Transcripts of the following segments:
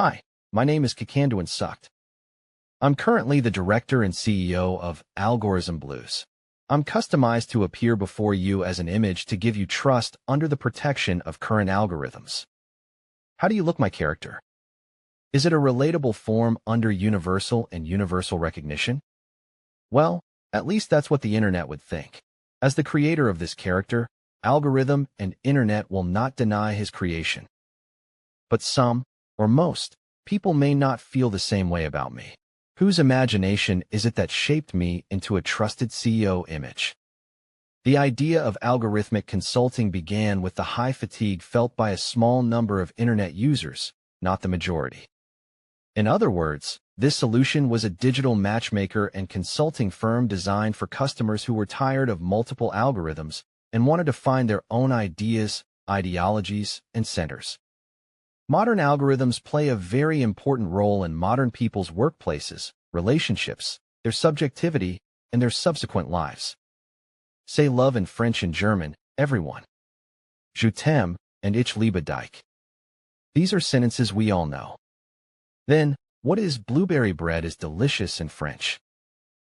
Hi, my name is Kakanduan Sucked. I'm currently the director and CEO of Algorithm. I'm customized to appear before you as an image to give you trust under the protection of current algorithms. How do you look, my character? Is it a relatable form under universal and universal recognition? Well, at least that's what the internet would think. As the creator of this character, algorithm and internet will not deny his creation. But some, or most, people may not feel the same way about me. Whose imagination is it that shaped me into a trusted CEO image? The idea of algorithmic consulting began with the high fatigue felt by a small number of internet users, not the majority. In other words, this solution was a digital matchmaker and consulting firm designed for customers who were tired of multiple algorithms and wanted to find their own ideas, ideologies, and centers. Modern algorithms play a very important role in modern people's workplaces, relationships, their subjectivity, and their subsequent lives. Say love in French and German, everyone. Je t'aime, and ich liebe dich. These are sentences we all know. Then, what is blueberry bread is delicious in French?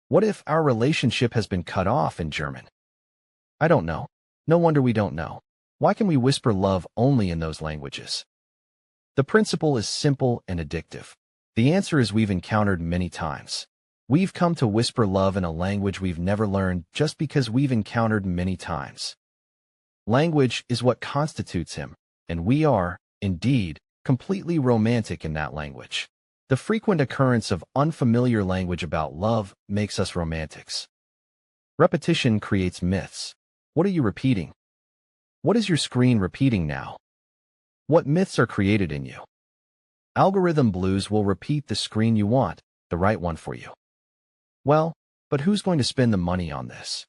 What if our relationship has been cut off in German? I don't know. No wonder we don't know. Why can we whisper love only in those languages? The principle is simple and addictive. The answer is we've encountered many times. We've come to whisper love in a language we've never learned just because we've encountered many times. Language is what constitutes him, and we are, indeed, completely romantic in that language. The frequent occurrence of unfamiliar language about love makes us romantics. Repetition creates myths. What are you repeating? What is your screen repeating now? What myths are created in you? Algorithm Blues will repeat the screen you want, the right one for you. Well, but who's going to spend the money on this?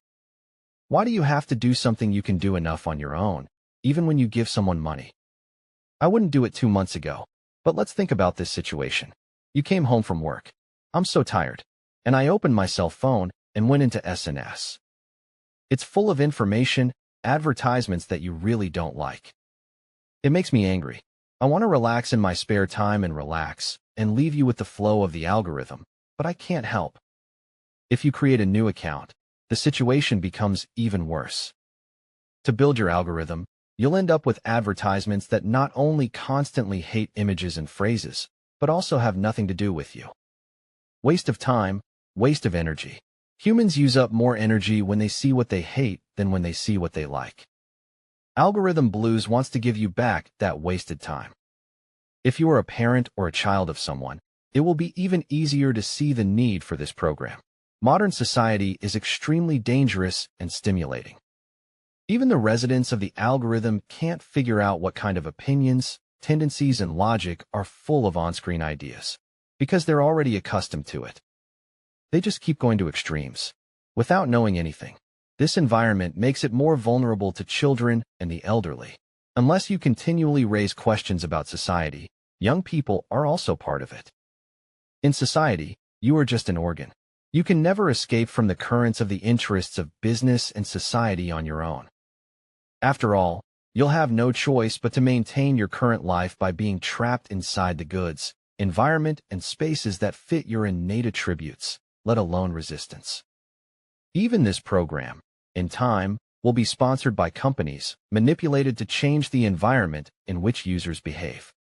Why do you have to do something you can do enough on your own, even when you give someone money? I wouldn't do it 2 months ago, but let's think about this situation. You came home from work. I'm so tired. And I opened my cell phone and went into SNS. It's full of information, advertisements that you really don't like. It makes me angry. I want to relax in my spare time and relax, and leave you with the flow of the algorithm, but I can't help. If you create a new account, the situation becomes even worse. To build your algorithm, you'll end up with advertisements that not only constantly hate images and phrases, but also have nothing to do with you. Waste of time, waste of energy. Humans use up more energy when they see what they hate than when they see what they like. Algorithm Blues wants to give you back that wasted time. If you are a parent or a child of someone, it will be even easier to see the need for this program. Modern society is extremely dangerous and stimulating. Even the residents of the algorithm can't figure out what kind of opinions, tendencies, and logic are full of on-screen ideas, because they're already accustomed to it. They just keep going to extremes, without knowing anything. This environment makes it more vulnerable to children and the elderly. Unless you continually raise questions about society, young people are also part of it. In society, you are just an organ. You can never escape from the currents of the interests of business and society on your own. After all, you'll have no choice but to maintain your current life by being trapped inside the goods, environment, and spaces that fit your innate attributes, let alone resistance. Even this program, in time, will be sponsored by companies, manipulated to change the environment in which users behave.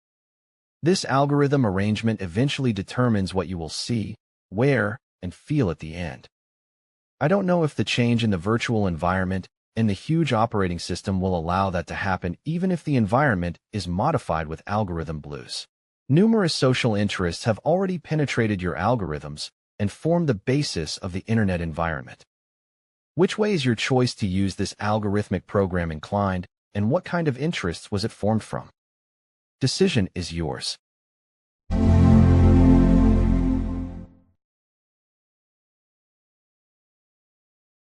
This algorithm arrangement eventually determines what you will see, wear, and feel at the end. I don't know if the change in the virtual environment and the huge operating system will allow that to happen, even if the environment is modified with Algorithm Blues. Numerous social interests have already penetrated your algorithms and formed the basis of the internet environment. Which way is your choice to use this algorithmic program inclined, and what kind of interests was it formed from? Decision is yours.